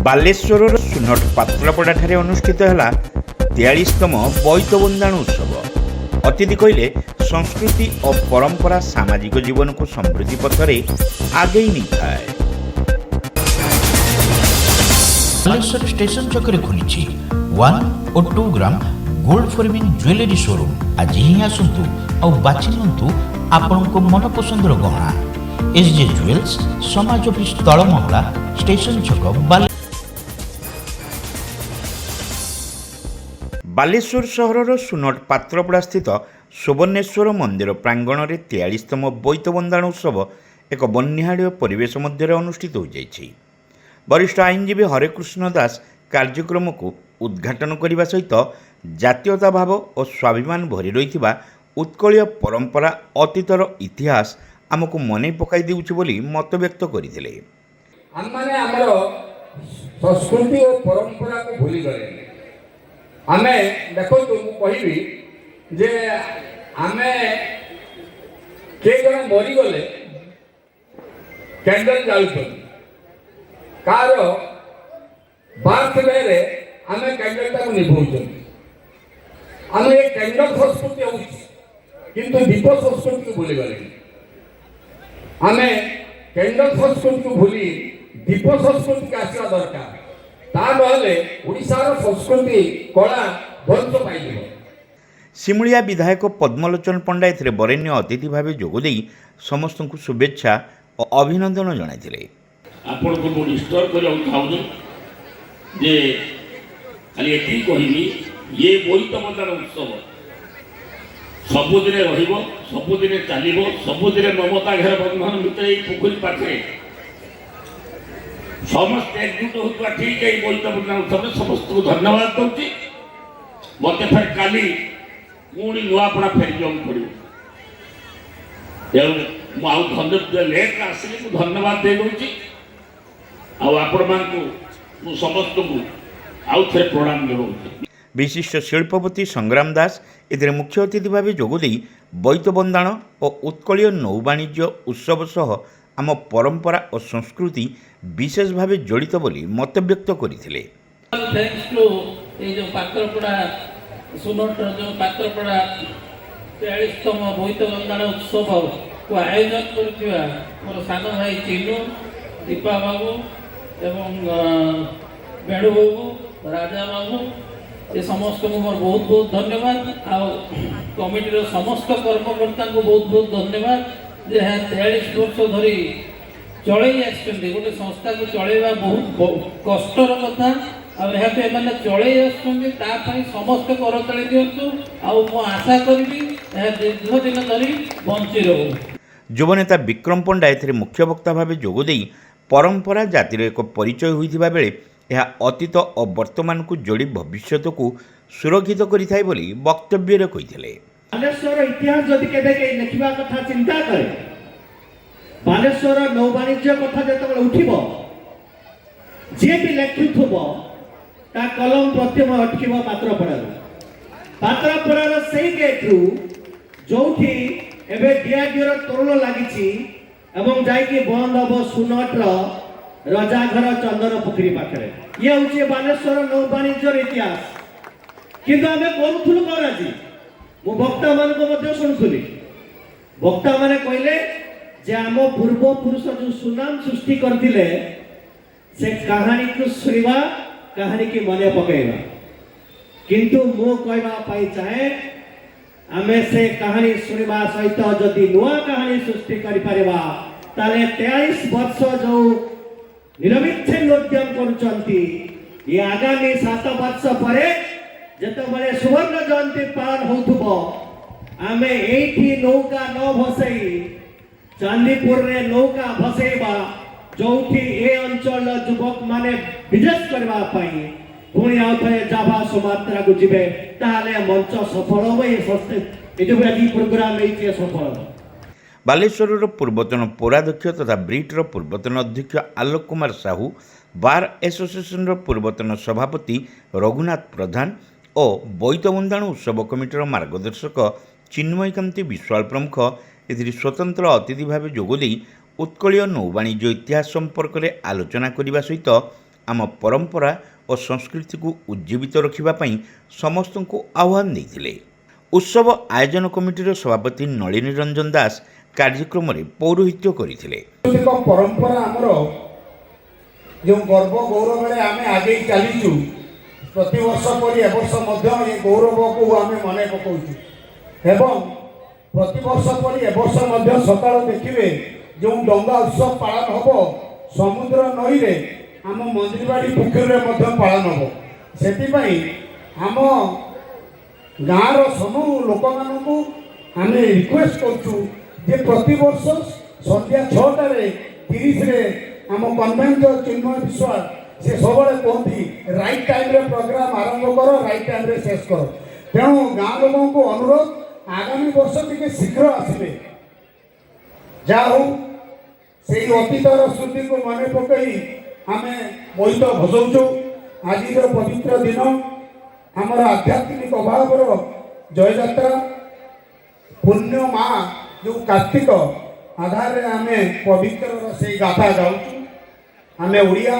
ବାଲେଶ୍ୱରର ସୁନଟ ପାତ୍ରପଡ଼ାଠାରେ ଅନୁଷ୍ଠିତ ହେଲା 43ତମ ବୋଇତ ବନ୍ଦାଣ ଉତ୍ସବ। ଅତିଥି କହିଲେ ସଂସ୍କୃତି ଓ ପରମ୍ପରା ସାମାଜିକ ଜୀବନକୁ ସମୃଦ୍ଧି ପଥରେ ଆଗେଇ ନେଇଥାଏ। ବାଲେଶ୍ୱର ଷ୍ଟେସନ ଛକରେ ଖୋଲିଛି 1 ଓ 2 gram gold forming jewellery showroom. ଆଜି ହିଁ ଆସନ୍ତୁ ଆଉ ବାଛି ନିଅନ୍ତୁ ଆପଣଙ୍କ ମନପସନ୍ଦର ଗହଣା। SJ ଜୁଏଲ୍ସ, ସମାଜ ଅଫିସ ତଳ ମହଲା, ଷ୍ଟେସନ ଛକ, ବାଲେଶ୍ୱର ସହରର ସୁନଟ ପାତ୍ରପଡ଼ା ସ୍ଥିତ ସୁବର୍ଣ୍ଣେଶ୍ୱର ମନ୍ଦିର ପ୍ରାଙ୍ଗଣରେ 43ତମ ବୋଇତ ବନ୍ଦାଣ ଉତ୍ସବ ଏକ ବନ୍ୟାଢ଼୍ୟ ପରିବେଶ ମଧ୍ୟରେ ଅନୁଷ୍ଠିତ ହୋଇଯାଇଛି। ବରିଷ୍ଠ ଆଇନଜୀବୀ ହରେକୃଷ୍ଣ ଦାସ କାର୍ଯ୍ୟକ୍ରମକୁ ଉଦ୍ଘାଟନ କରିବା ସହିତ ଜାତୀୟତା ଭାବ ଓ ସ୍ୱାଭିମାନ ଭରି ରହିଥିବା ଉତ୍କଳୀୟ ପରମ୍ପରା ଅତୀତର ଇତିହାସ ଆମକୁ ମନେ ପକାଇ ଦେଉଛି ବୋଲି ମତବ୍ୟକ୍ତ କରିଥିଲେ। ଆମମାନେ ଆମର ସଂସ୍କୃତି ଓ ପରମ୍ପରାକୁ ଭୁଲିଗଲେ। ଆମେ ଦେଖନ୍ତୁ, ମୁଁ କହିବି ଯେ ଆମେ କିଏ ଜଣେ ମରିଗଲେ କ୍ୟାଣ୍ଡେଲ ଜାଳୁଛନ୍ତି, କାହାର ବାର୍ଥଡେରେ ଆମେ କ୍ୟାଣ୍ଡେଲଟାକୁ ନିଭଉଛନ୍ତି। ଆମେ ଏ କ୍ୟାଣ୍ଡେଲ ସଂସ୍କୃତି ହେଉଛି, କିନ୍ତୁ ଦୀପ ସଂସ୍କୃତିକୁ ଭୁଲିଗଲେଣି। ଆମେ କ୍ୟାଣ୍ଡେଲ ସଂସ୍କୃତିକୁ ଭୁଲି ଦୀପ ସଂସ୍କୃତିକୁ ଆସିବା ଦରକାର। ତା ନହେଲେ ଓଡ଼ିଶାର ସଂସ୍କୃତି କଳା ଧ୍ୱଂସ ପାଇଯିବ। ସିମୁଳିଆ ବିଧାୟକ ପଦ୍ମଲୋଚନ ପଣ୍ଡା ଏଥିରେ ବରେଣ୍ୟ ଅତିଥି ଭାବେ ଯୋଗଦେଇ ସମସ୍ତଙ୍କୁ ଶୁଭେଚ୍ଛା ଓ ଅଭିନନ୍ଦନ ଜଣାଇଥିଲେ। ଆପଣଙ୍କୁ ମୁଁ ରିଷ୍ଟୋର କରିବାକୁ ଚାହୁଁଛି ଯେ ଖାଲି ଏତିକି କହିବି, ଇଏ ବୋଇତ ବନ୍ଦାଣ ଉତ୍ସବ ସବୁଦିନେ ରହିବ, ସବୁଦିନେ ଚାଲିବ, ସବୁଦିନେ ମମତା ଘେର ବନ୍ଧନ ଭିତରେ ଏଇ ପୋଖରୀ ପାଖରେ ସମସ୍ତେ ଏକଜୁଟ ହେଉଥିବା ଠିକ୍ ଏଇ ବୋଇତ ବନ୍ଦାଣ ଉତ୍ସବରେ ସମସ୍ତଙ୍କୁ ଧନ୍ୟବାଦ ଦେଉଛି। ମୋତେ ଫେର କାଲି ପୁଣି ନୂଆପଡ଼ା ଫେରିଯିବାକୁ ପଡ଼ିବ। ତେଣୁ ମୁଁ ଆଉ ଲେଟ୍ରେ ଆସିଲି, ମୁଁ ଧନ୍ୟବାଦ ଦେଇଦେଉଛି। ଆଉ ଆପଣମାନଙ୍କୁ ମୁଁ ସମସ୍ତଙ୍କୁ ଆଉ ଥରେ ପ୍ରଣାମ ଜଣାଉଛି। ବିଶିଷ୍ଟ ଶିଳ୍ପପତି ସଂଗ୍ରାମ ଦାସ ଏଥିରେ ମୁଖ୍ୟ ଅତିଥି ଭାବେ ଯୋଗଦେଇ ବୋଇତ ବନ୍ଦାଣ ଓ ଉତ୍କଳୀୟ ନୌବାଣିଜ୍ୟ ଉତ୍ସବ ସହ ଆମ ପରମ୍ପରା ଓ ସଂସ୍କୃତି ବିଶେଷ ଭାବେ ଜଡ଼ିତ ବୋଲି ମତବ୍ୟକ୍ତ କରିଥିଲେ। এই যে পাত্রপড়া সুনটর যে পাত্রপড়া 43তম ବୋଇତ ବନ୍ଦାଣ ଉତ୍ସବକୁ ଆୟୋଜନ କରିଥିବା ମୋର ସାନ ଭାଇ ଚିନୁ, ଦୀପା ବାବୁ ଏବଂ ବେଣୁ ବାବୁ, ରାଜା ବାବୁ, ଏ ସମସ୍ତଙ୍କୁ ମୋର ବହୁତ ବହୁତ ଧନ୍ୟବାଦ। ଆଉ କମିଟିର ସମସ୍ତ କର୍ମକର୍ତ୍ତାଙ୍କୁ ବହୁତ ବହୁତ ଧନ୍ୟବାଦ ଯେ 43 ବର୍ଷ ଧରି ଚଳେଇ ଆସିଛନ୍ତି। ଗୋଟେ ସଂସ୍ଥାକୁ ଚଳେଇବା ବହୁତ କଷ୍ଟର କଥା, ଆଉ ଏହାକୁ ଏମାନେ ଚଳେଇ ଆସୁଛନ୍ତି। ତା ପାଇଁ ସମସ୍ତେ କରତାଳି ଦିଅନ୍ତୁ। ଆଉ ମୁଁ ଆଶା କରିବି ଏହା ଦୀର୍ଘ ଦିନ ଧରି ବଞ୍ଚି ରହୁ। ଯୁବନେତା ବିକ୍ରମ ପଣ୍ଡା ଏଥିରେ ମୁଖ୍ୟ ବକ୍ତା ଭାବେ ଯୋଗଦେଇ ପରମ୍ପରା ଜାତିର ଏକ ପରିଚୟ ହୋଇଥିବା ବେଳେ ଏହା ଅତୀତ ଓ ବର୍ତ୍ତମାନକୁ ଯୋଡ଼ି ଭବିଷ୍ୟତକୁ ସୁରକ୍ଷିତ କରିଥାଏ ବୋଲି ବକ୍ତବ୍ୟରେ କହିଥିଲେ। ବାଲେଶ୍ୱର ଇତିହାସ ଯଦି କେବେ କେହି ଲେଖିବା କଥା ଚିନ୍ତା କରେ, ବାଲେଶ୍ୱର ନୌବାଣିଜ୍ୟ କଥା ଯେତେବେଳେ ଉଠିବ, ଯିଏ ବି ଲେଖୁଥିବ ତା କଲମ ପ୍ରଥମେ ଅଟକିବ ପାତ୍ରପଡ଼ାରୁ। ପାତ୍ରପଡ଼ାର ସେଇ ଗେଟ୍ରୁ ଯୋଉଠି ଏବେ ଡିଆର୍ଡିଓର ତୋରଣ ଲାଗିଛି ଏବଂ ଯାଇକି ବନ୍ଦ ହବ ସୁନଟର ରଜାଘର ଚନ୍ଦନ ପୋଖରୀ ପାଖରେ। ଇଏ ହେଉଛି ବାଲେଶ୍ୱର ନୌବାଣିଜ୍ୟର ଇତିହାସ। କିନ୍ତୁ ଆମେ କରୁଥିଲୁ କ'ଣ? ଆଜି ମୁଁ ବକ୍ତାମାନଙ୍କୁ ମଧ୍ୟ ଶୁଣୁଥିଲି, ବକ୍ତାମାନେ କହିଲେ ଯେ ଆମ ପୂର୍ବପୁରୁଷ ଯେଉଁ ସୁନାମ ସୃଷ୍ଟି କରିଥିଲେ ସେ କାହାଣୀକୁ ଶୁଣିବା, କାହାଣୀକି ମନେ ପକାଇବା। କିନ୍ତୁ ମୁଁ କହିବା ପାଇଁ ଚାହେଁ, ଆମେ ସେ କାହାଣୀ ଶୁଣିବା ସହିତ ଯଦି ନୂଆ କାହାଣୀ ସୃଷ୍ଟି କରିପାରିବା, ତାହେଲେ 43 ବର୍ଷ ଯେଉଁ ନିରବିଚ୍ଛିନ୍ନ ଉଦ୍ୟମ କରୁଛନ୍ତି, ଏ ଆଗାମୀ 7 ବର୍ଷ ପରେ ଯେତେବେଳେ ସୁବର୍ଣ୍ଣ ଜୟନ୍ତୀ ପାଳନ ହେଉଥିବ, ଆମେ ଏଇଠି ନୌକା ନ ଭସେଇ ଚାନ୍ଦିପୁରରେ ନୌକା ଭସେଇବା, ଯୋଉଠି ଏ ଅଞ୍ଚଳର ଯୁବକମାନେ ବିଜନେସ କରିବା ପାଇଁ ପୁଣି ଆଉ ଥରେ ଜାଭା ସୁମାତ୍ରାକୁ ଯିବେ, ତାହେଲେ ମଞ୍ଚ ସଫଳ ହେବ। ଏ ଯୋଉ ଆଜି ପ୍ରୋଗ୍ରାମ ହେଇଛି ସଫଳ ହେବ। ବାଲେଶ୍ୱରର ପୂର୍ବତନ ପୌରାଧ୍ୟକ୍ଷ ତଥା ବ୍ରିଟ୍ର ପୂର୍ବତନ ଅଧ୍ୟକ୍ଷ ଆଲୋକ କୁମାର ସାହୁ, ବାର୍ ଆସୋସିଏସନର ପୂର୍ବତନ ସଭାପତି ରଘୁନାଥ ପ୍ରଧାନ ଓ ବୋଇତ ବନ୍ଦାଣ ଉତ୍ସବ କମିଟିର ମାର୍ଗଦର୍ଶକ ଚିନ୍ମୟକାନ୍ତି ବିଶ୍ୱାଳ ପ୍ରମୁଖ ଏଥିରେ ସ୍ୱତନ୍ତ୍ର ଅତିଥି ଭାବେ ଯୋଗଦେଇ ଉତ୍କଳୀୟ ନୌବାଣିଜ୍ୟ ଇତିହାସ ସମ୍ପର୍କରେ ଆଲୋଚନା କରିବା ସହିତ आम परंपरा और संस्कृति को उज्जीवित रखिबा समस्त को आह्वान देते। उत्सव आयोजन कमिटीर सभापति नलिनी रंजन दास कार्यक्रम में पौरोहित्य करथिले। परंपरा आमर जो गर्व गौरव आम आगे चलीचु प्रति वर्ष पर ए वर्ष ये गौरव को आम मन पकाउछु एवं प्रति वर्ष पर ए वर्ष सकाळ देखिए जो डंगा उत्सव पालन हम समुद्र नई रे आम मंदिरबाड़ी पोखरी पालन हम से आम गाँव समूह लोक मानू आम रिक्वेस्ट करूँ जे प्रति वर्ष संध्या 6:30 आम कन्वेन्टर चिन्मय विश्वास से सब कहती राइट टाइम रे प्रोग्राम आरंभ कर राइट टाइम रे शेष कर तेणु गाँव लोगों को अनुरोध आगामी वर्ष टी शीघ्र आसवे जाऊ से अतीतर स्मृति को मन पकई आम बोईत भसौचु आज पवित्र दिन आमर आध्यात्मिक अभाव जययात्रा पुण्य माँ जो कार्तिक आधार आम पवित्र से गाथा गाँचु आम ओडिया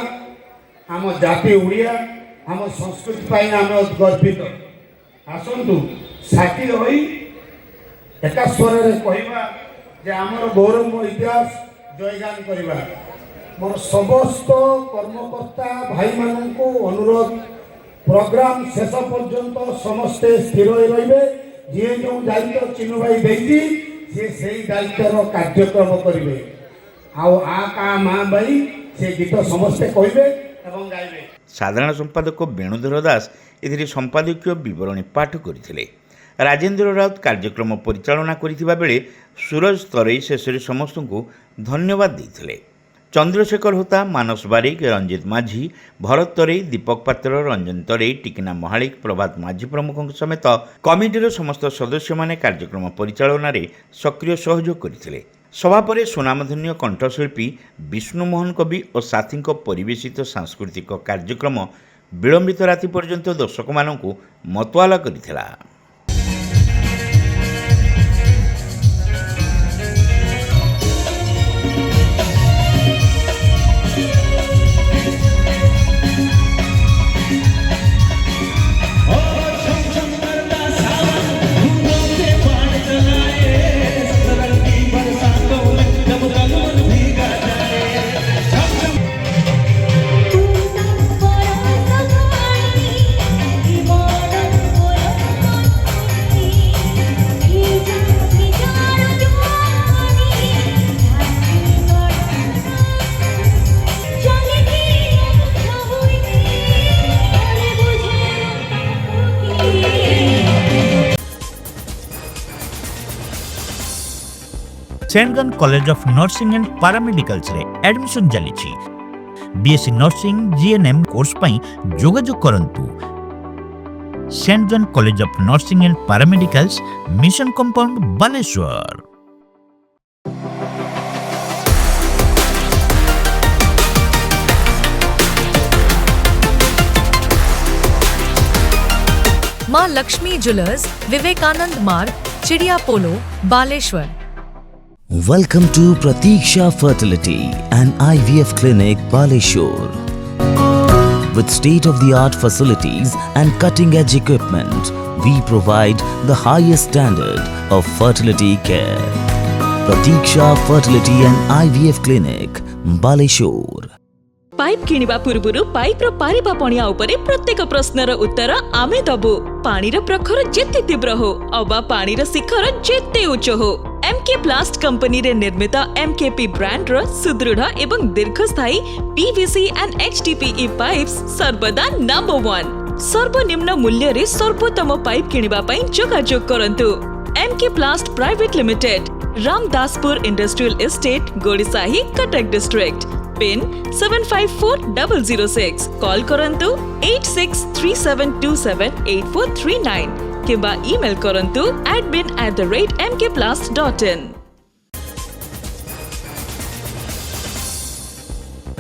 आम जाति ओडिया आम संस्कृति आम गर्वित आसतु साथी रही एका स्वर कहवा जे आमर गौरव इतिहास जयगान करवा मोर समस्त कर्मकर्ता भाई मानू अनुरोध प्रोग्राम शेष पर्यंत समस्ते स्थिर रे जी जो दायित्व चिन्ह भाई देती से दायित्वर कार्यक्रम करेंगे आ माँ भाई से गीत समस्ते कहे गाइबे। साधारण संपादक वेणुधर दास ए संपादकीय विवरणी पाठ करथिले। राजेंद्र राउत कार्यक्रम परिचालना करिथिबा बेले सूरज तरेई शेष समस्त को धन्यवाद देथिले। चंद्रशेखर होता, मानस बारिक, रंजित माझी, भरत तरेई, दीपक पात्र, रंजन तरेई, टिकिना महालिक, प्रभात माझी प्रमुख समेत कमिटीर समस्त सदस्य माने कार्यक्रम परिचालन में सक्रिय सहयोग करथिले। सभा पर सुनामधन्य कंठशिल्पी विष्णुमोहन कवि और साथी परिवेशित सांस्कृतिक कार्यक्रम विलंबित राति पर्यंत दर्शक मानू मतवाला करथिला। Saint college of nursing and paramedicals रे एडमिशन चली। बीएससी नर्सिंग जीएनएम कोर्स पई जोगाजोग करंतु। Saint John college of nursing and paramedicals, mission compound, Baleshwar. Maa Lakshmi jewellers, Vivekananda Marg, Chidiya Polo, Baleshwar. Welcome to Pratiksha Fertility and IVF Clinic, Baleshwar. With state-of-the-art facilities and cutting-edge equipment, we provide the highest standard of fertility care. Pratiksha Fertility and IVF Clinic, Baleshwar. Pipe किनिबा पूर्वरु pipe रो पारिबा पणिया उपरे प्रत्येक प्रश्नर उत्तर आमे दबु। पानीर प्रखर जेते तीव्र हो अबा पानीर शिखर जेते उच्च हो, एमके प्लास्ट कंपनी रे निर्मित एमकेपी ब्रांड रो सुदृढ़ एवं दीर्घस्थायी पीवीसी एंड एचडीपीई पाइप्स सर्वदा नंबर 1। सर्वनिम्न मूल्य रे सर्वोत्तम पाइप किनिबा पई जोगाजोग करंतु। MK plast private limited, Ramdaspur industrial estate, Godisahi, Cuttack district. Pin 754006। Call करंतु 8637278439 किंबा ईमेल करंतु admin@mkplast.in।